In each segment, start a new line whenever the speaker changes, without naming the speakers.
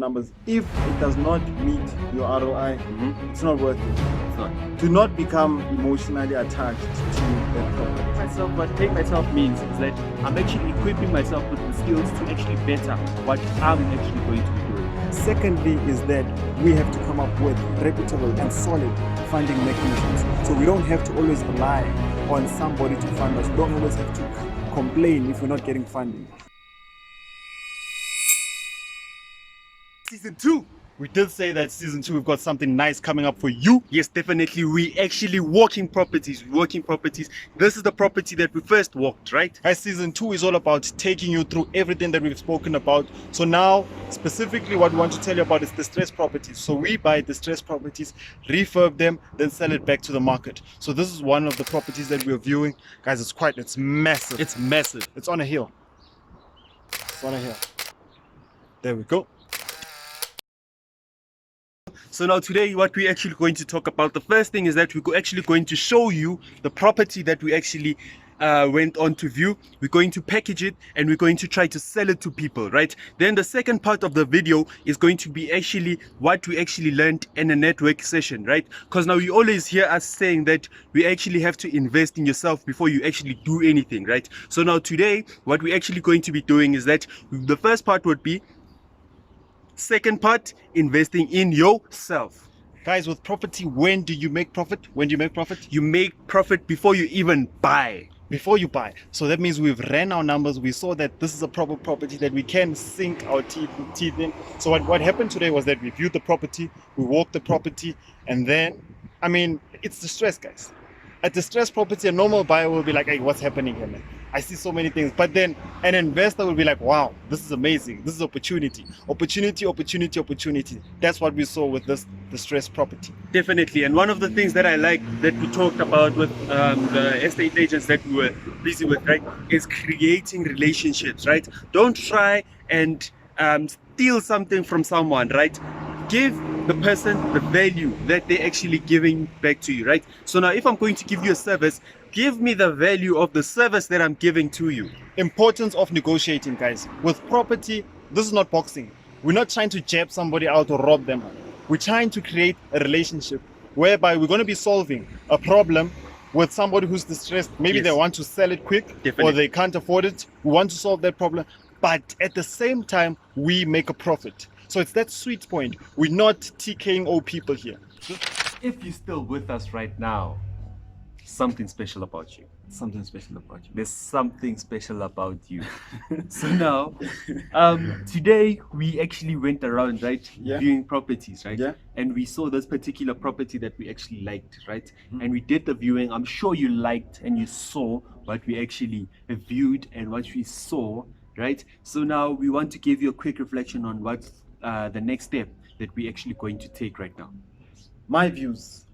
numbers. If it does not meet your ROI, it's not worth it.
It's not.
Do not become emotionally attached to that property.
What paying myself means is that I'm actually equipping myself with the skills to actually better what I'm actually going to be doing.
Secondly is that we have to come up with reputable and solid funding mechanisms. So we don't have to always rely on somebody to fund us. We don't always have to complain if we're not getting funding.
Season 2.
We did say that season 2 we've got something nice coming up for you.
Yes, definitely. We actually walking properties. This is the property that we first walked, right?
Guys, season 2 is all about taking you through everything that we've spoken about. So now, specifically what we want to tell you about is distressed properties. So we buy distressed properties, refurb them, then sell it back to the market. So this is one of the properties that we're viewing. Guys, it's massive.
It's massive.
It's on a hill. It's on a hill. There we go.
So now today what we're actually going to talk about, the first thing is that we're actually going to show you the property that we actually went on to view. We're going to package it and we're going to try to sell it to people, right? Then the second part of the video is going to be actually what we actually learned in a network session, right? Because now you always hear us saying that we actually have to invest in yourself before you actually do anything, right? So now today what we're actually going to be doing is that the first part would be, second part, investing in yourself.
Guys, with property, when do you make profit? When do you make profit?
You make profit before you even buy.
Before you buy. So that means we've ran our numbers. We saw that this is a proper property that we can sink our teeth in. So what happened today was that we viewed the property, we walked the property, and then, I mean, it's distressed, guys. A distressed property, a normal buyer will be like, hey, what's happening here, man? I see so many things. But then an investor will be like, wow, this is amazing. This is opportunity. Opportunity. That's what we saw with this distressed property.
Definitely. And one of the things that I like that we talked about with the estate agents that we were busy with, right, is creating relationships, right? Don't try and steal something from someone, right? Give the person the value that they're actually giving back to you, right? So now if I'm going to give you a service, give me the value of the service that I'm giving to you.
Importance of negotiating, guys. With property, this is not boxing. We're not trying to jab somebody out or rob them. We're trying to create a relationship whereby we're going to be solving a problem with somebody who's distressed. Maybe they want to sell it quick, or they can't afford it. We want to solve that problem, but at the same time, we make a profit. So it's that sweet point. We're not TKing old people here.
If you're still with us right now, something special about you.
Something special about you.
There's something special about you. So now, today we actually went around, right?
Yeah.
Viewing properties, right?
Yeah.
And we saw this particular property that we actually liked, right? And we did the viewing. I'm sure you liked and you saw what we actually viewed and what we saw, right? So now we want to give you a quick reflection on what's the next step that we're actually going to take right now.
My views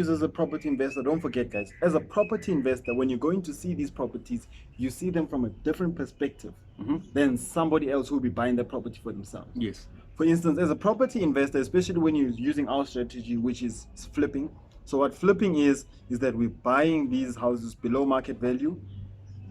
as a property investor, don't forget, guys, as a property investor, when you're going to see these properties, you see them from a different perspective than somebody else who will be buying the property for themselves.
Yes.
For instance, as a property investor, especially when you're using our strategy, which is flipping. So what flipping is that we're buying these houses below market value,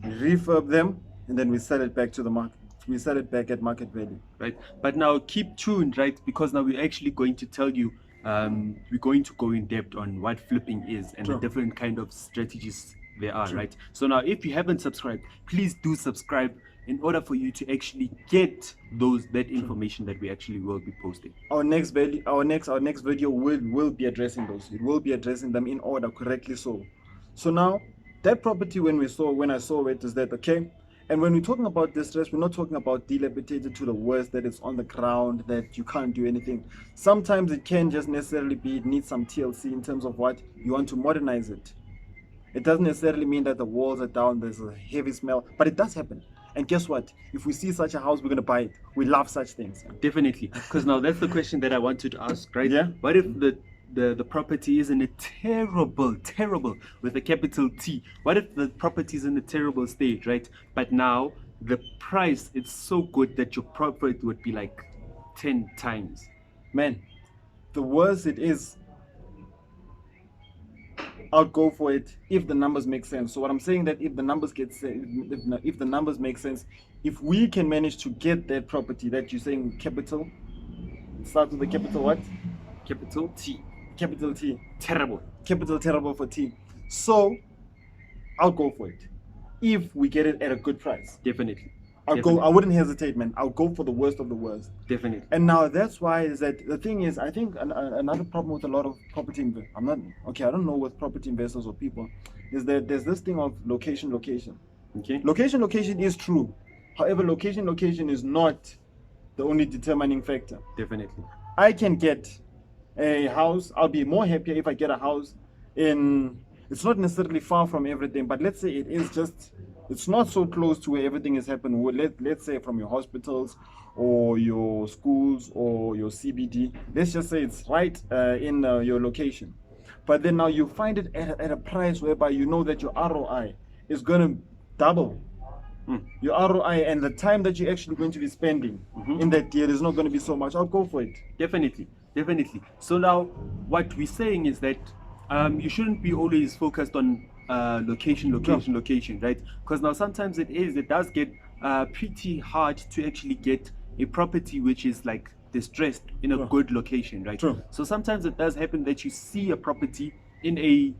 we refurb them, and then we sell it back to the market. We sell it back at market value.
Right. But now keep tuned, right? Because now we're actually going to tell you, we're going to go in depth on what flipping is and the different kind of strategies there are, right? So now if you haven't subscribed, please do subscribe in order for you to actually get that information that we actually will be posting.
Our next video will be addressing those. It will be addressing them in order, correctly so. So now that property, when I saw it, is that okay? And when we're talking about distress, we're not talking about dilapidated to the worst, that it's on the ground, that you can't do anything. Sometimes it can just necessarily be, it needs some TLC in terms of what you want to modernize it. It doesn't necessarily mean that the walls are down, there's a heavy smell, but it does happen. And guess what? If we see such a house, we're going to buy it. We love such things.
Definitely. Because now that's the question that I wanted to ask, right?
Yeah.
What if the property is in a terrible, with a capital T. What if the property is in a terrible state, right? But now the price, it's so good that your profit would be like 10 times.
Man, the worse it is, I'll go for it if the numbers make sense. So what I'm saying, that if the numbers if the numbers make sense, if we can manage to get that property that you're saying capital, It starts with the capital what?
Capital T.
Capital T.
Terrible.
Capital terrible for T. So I'll go for it if we get it at a good price.
Definitely.
I'll go. I wouldn't hesitate, man. I'll go for the worst of the worst.
Definitely.
And now that's why is that the thing is, I think another problem with a lot of property. I'm not okay. I don't know with property investors or people, is that there's this thing of location.
Okay.
Location is true. However, location is not the only determining factor.
Definitely.
I can get a house. I'll be more happier if I get a house in. It's not necessarily far from everything, but let's say it is just. It's not so close to where everything is happening. Let's say from your hospitals or your schools or your CBD. Let's just say it's right in your location. But then now you find it at a price whereby you know that your ROI is going to double. Your ROI and the time that you're actually going to be spending in that deal is not going to be so much. I'll go for it.
Definitely. So now what we're saying is that you shouldn't be always focused on location, right? Because now sometimes it does get pretty hard to actually get a property which is like distressed in a good location, right?
True.
So sometimes it does happen that you see a property in a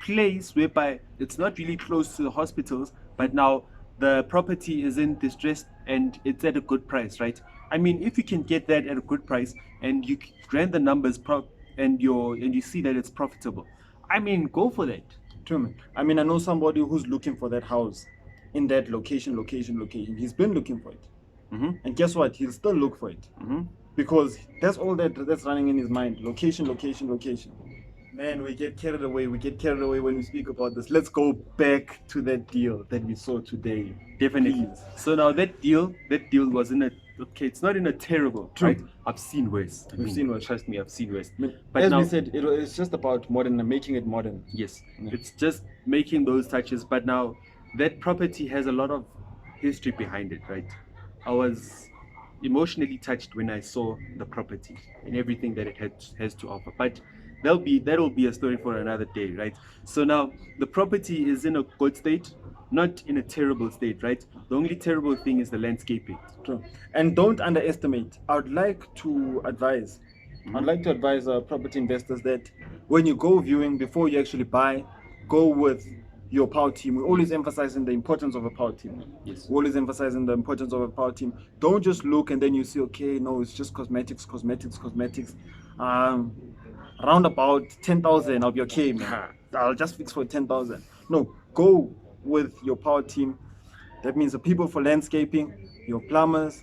place whereby it's not really close to the hospitals, but now the property is in distress and it's at a good price, right? I mean, if you can get that at a good price and you grant the numbers and you see that it's profitable, I mean, go for that.
True, man. I mean, I know somebody who's looking for that house in that location. He's been looking for it. And guess what? He'll still look for it. Because that's all that's running in his mind. Location. Man, we get carried away. When we speak about this. Let's go back to that deal that we saw today.
Definitely.
Please.
So now that deal was in a, okay, it's not in a terrible,
True.
right? I've seen worse.
We've seen worse.
Trust me, I've seen worse.
But as we said, it's just about making it modern.
Yes, it's just making those touches. But now that property has a lot of history behind it, right? I was emotionally touched when I saw the property and everything that it has to offer. But that'll be a story for another day, right? So now the property is in a good state, not in a terrible state, right? The only terrible thing is the landscaping.
True. And don't underestimate. I'd like to advise property investors that when you go viewing, before you actually buy, go with your power team. We're always emphasizing the importance of a power team.
Yes.
We're always emphasizing the importance of a power team. Don't just look and then you see, okay, no, it's just cosmetics. Around about 10,000, I'll be okay, man. I'll just fix for 10,000. No, go with your power team. That means the people for landscaping, your plumbers,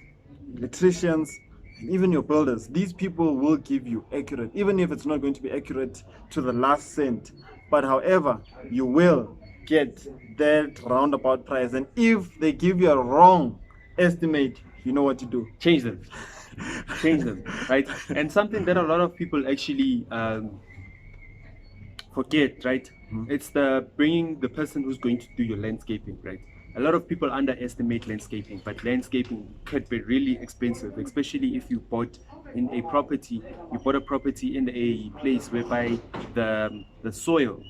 electricians, even your builders. These people will give you accurate, even if it's not going to be accurate to the last cent. But however, you will get that roundabout price. And if they give you a wrong estimate, you know what to do.
Change them, right? And something that a lot of people actually forget, right? It's bringing the person who's going to do your landscaping, right? A lot of people underestimate landscaping, but landscaping could be really expensive, especially if you bought a property in a place whereby the soil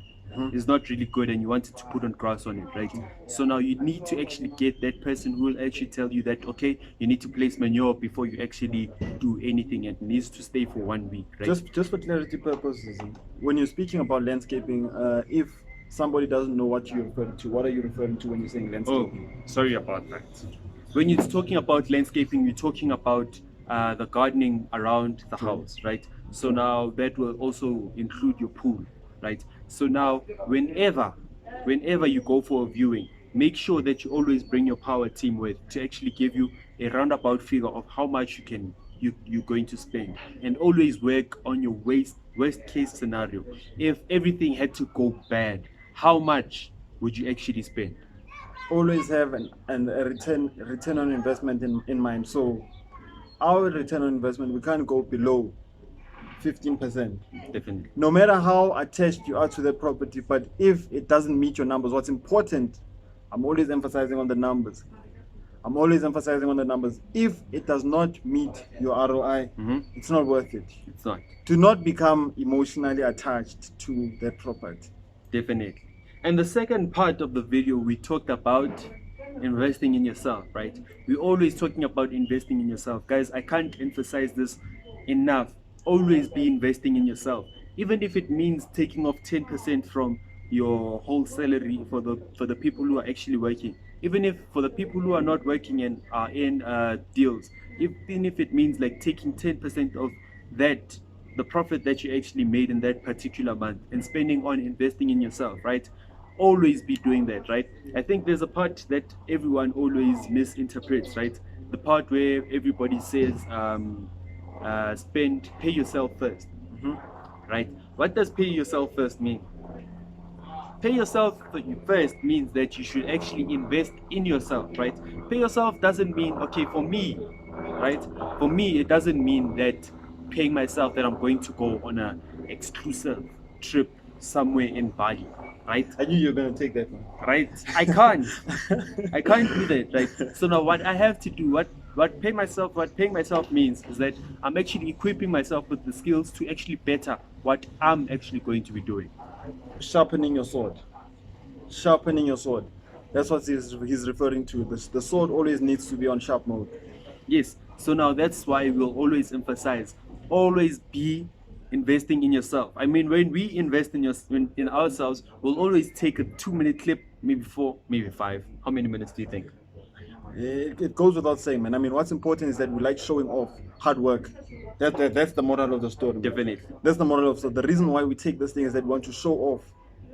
is not really good and you wanted to put on grass on it, right? So now you need to actually get that person who will actually tell you that, okay, you need to place manure before you actually do anything, and it needs to stay for 1 week, right?
Just for clarity purposes, when you're speaking about landscaping, if somebody doesn't know what you're referring to, what are you referring to when you're saying landscaping?
Oh, sorry about that. When you're talking about landscaping, you're talking about the gardening around the house, right? So now that will also include your pool, right? So now whenever you go for a viewing, make sure that you always bring your power team with to actually give you a roundabout figure of how much you're going to spend, and always work on your worst case scenario. If everything had to go bad, how much would you actually spend?
Always have a return on investment in mind. So our return on investment, we can't go below 15%.
Definitely.
No matter how attached you are to the property, but if it doesn't meet your numbers, what's important, I'm always emphasizing on the numbers. If it does not meet your ROI, it's not worth it.
It's not.
Do not become emotionally attached to that property.
Definitely. And the second part of the video, we talked about investing in yourself, right? We're always talking about investing in yourself. Guys, I can't emphasize this enough, always be investing in yourself, even if it means taking off 10% from your whole salary for the people who are actually working. Even if for the people who are not working and are in deals, even if it means like taking 10% of that, the profit that you actually made in that particular month, and spending on investing in yourself, right? Always be doing that, right? I think there's a part that everyone always misinterprets, right? The part where everybody says pay yourself 1st, right? What does pay yourself first mean? Pay yourself first means that you should actually invest in yourself, right? Pay yourself doesn't mean, okay, for me, right? For me, it doesn't mean that paying myself that I'm going to go on a exclusive trip somewhere in Bali, right?
I knew you were going to take that one.
Right? I can't. I can't do that, right? So now what I have to do, what paying myself means is that I'm actually equipping myself with the skills to actually better what I'm actually going to be doing.
Sharpening your sword. Sharpening your sword. That's what he's referring to. The sword always needs to be on sharp mode.
Yes. So now that's why we'll always emphasize, always be investing in yourself. I mean, when we invest in ourselves, we'll always take a 2-minute clip, maybe 4, maybe 5. How many minutes do you think?
It goes without saying, man. I mean, what's important is that we like showing off hard work. That's the moral of the story, man.
Definitely.
That's the moral of the story. The reason why we take this thing is that we want to show off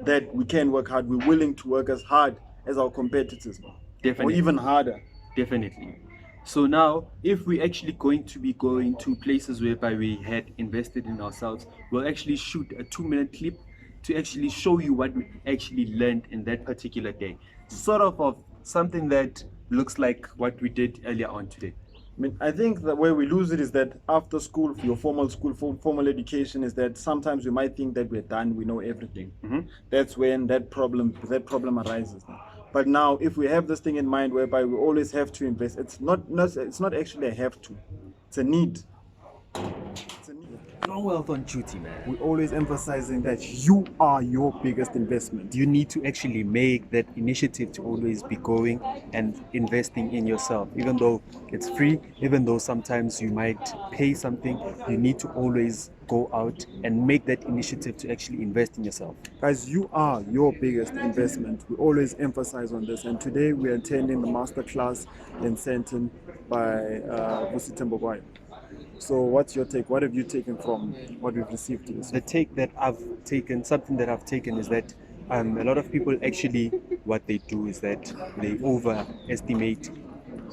that we can work hard. We're willing to work as hard as our competitors, man.
Definitely.
Or even harder.
Definitely. So now, if we're actually going to be going to places whereby we had invested in ourselves, we'll actually shoot a 2-minute clip to actually show you what we actually learned in that particular day. Sort of something that looks like what we did earlier on today.
I mean, I think that where we lose it is that after school, your formal school, formal education, is that sometimes we might think that we're done, we know everything. That's when that problem arises. But now, if we have this thing in mind whereby we always have to invest, it's not actually a have to, it's a need. It's a need.
Long Wealth on duty, man.
We're always emphasizing that you are your biggest investment.
You need to actually make that initiative to always be going and investing in yourself. Even though it's free, even though sometimes you might pay something, you need to always go out and make that initiative to actually invest in yourself.
Guys, you are your biggest investment. We always emphasize on this. And today we are attending the masterclass in Sandton by Vusi Tembogwayo. So what's your take? What have you taken from what we've received today?
The take that I've taken, something that I've taken is that a lot of people actually, what they do is that they overestimate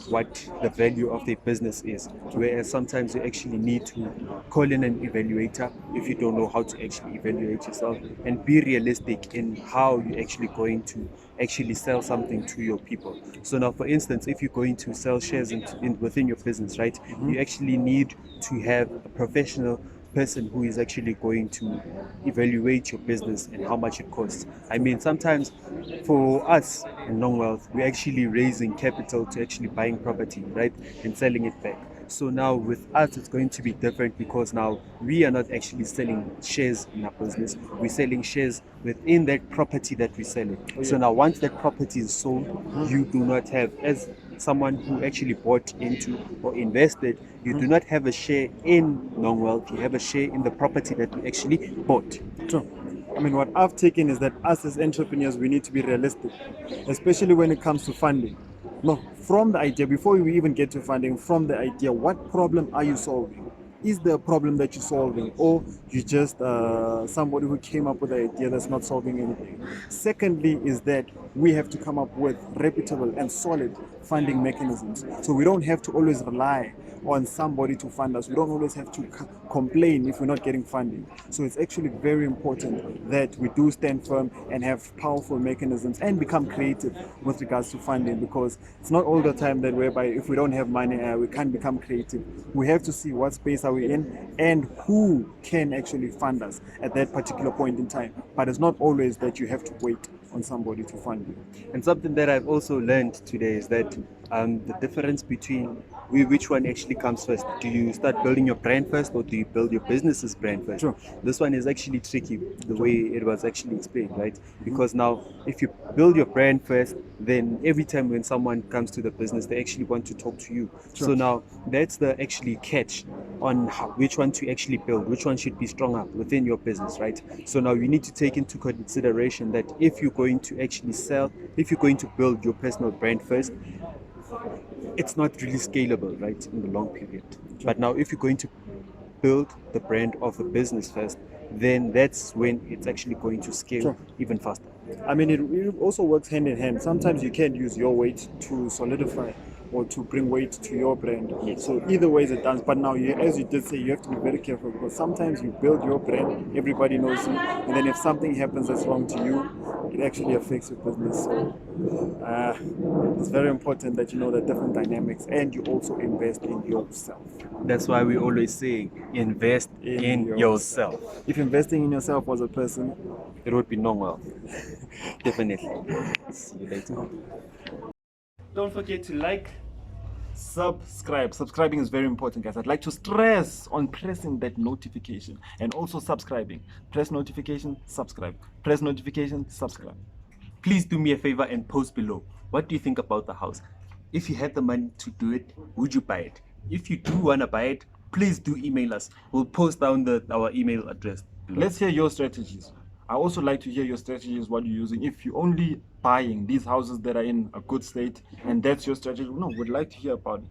what the value of their business is, whereas sometimes you actually need to call in an evaluator if you don't know how to actually evaluate yourself, and be realistic in how you're actually going to actually sell something to your people. So now, for instance, if you're going to sell shares within your business, right, you actually need to have a professional person who is actually going to evaluate your business and how much it costs. I mean, sometimes for us in Long Wealth, we're actually raising capital to actually buying property, right, and selling it back. So now with us, it's going to be different, because now we are not actually selling shares in our business. We're selling shares within that property that we're selling. So now once that property is sold, you do not have, as someone who actually bought into or invested, you do not have a share in Long Wealth. You have a share in the property that we actually bought.
True. I mean, what I've taken is that us as entrepreneurs, we need to be realistic, especially when it comes to funding. No, from the idea, before we even get to funding, from the idea, what problem are you solving? Is there a problem that you're solving, or you just somebody who came up with an idea that's not solving anything? Secondly is that we have to come up with reputable and solid funding mechanisms. So we don't have to always rely on somebody to fund us. We don't always have to complain if we're not getting funding. So it's actually very important that we do stand firm and have powerful mechanisms and become creative with regards to funding, because it's not all the time that whereby if we don't have money, we can't become creative. We have to see what space are we in and who can actually fund us at that particular point in time. But it's not always that you have to wait on somebody to fund you.
And something that I've also learned today is that the difference between which one actually comes first. Do you start building your brand first, or do you build your business's brand first?
Sure.
This one is actually tricky, the way it was actually explained, right? Because now, if you build your brand first, then every time when someone comes to the business, they actually want to talk to you. So now that's the actually catch on which one to actually build, which one should be stronger within your business, right? So now you need to take into consideration that if you're going to actually sell, if you're going to build your personal brand first, it's not really scalable, right, in the long period. But now if you're going to build the brand of the business first, then that's when it's actually going to scale even faster.
I mean, it also works hand in hand. Sometimes you can use your weight to solidify or to bring weight to your brand. So either way it does. But now, as you did say, you have to be very careful, because sometimes you build your brand, everybody knows you, and then if something happens that's wrong to you, it actually affects your business. So it's very important that you know the different dynamics, and you also invest in yourself.
That's why we always say invest in yourself.
If investing in yourself was a person,
it would be normal. Definitely. See you later. Don't forget to like,
subscribe. Subscribing is very important, guys. I'd like to stress on pressing that notification and also subscribing. Press notification, subscribe. Press notification, subscribe.
Please do me a favor and post below. What do you think about the house? If you had the money to do it, would you buy it? If you do want to buy it, please do email us. We'll post down our email address below.
Let's hear your strategies. I also like to hear your strategies, what you're using. If you're only buying these houses that are in a good state and that's your strategy, no, we'd like to hear about it.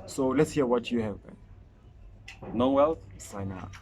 So let's hear what you have.
Know well,
sign out.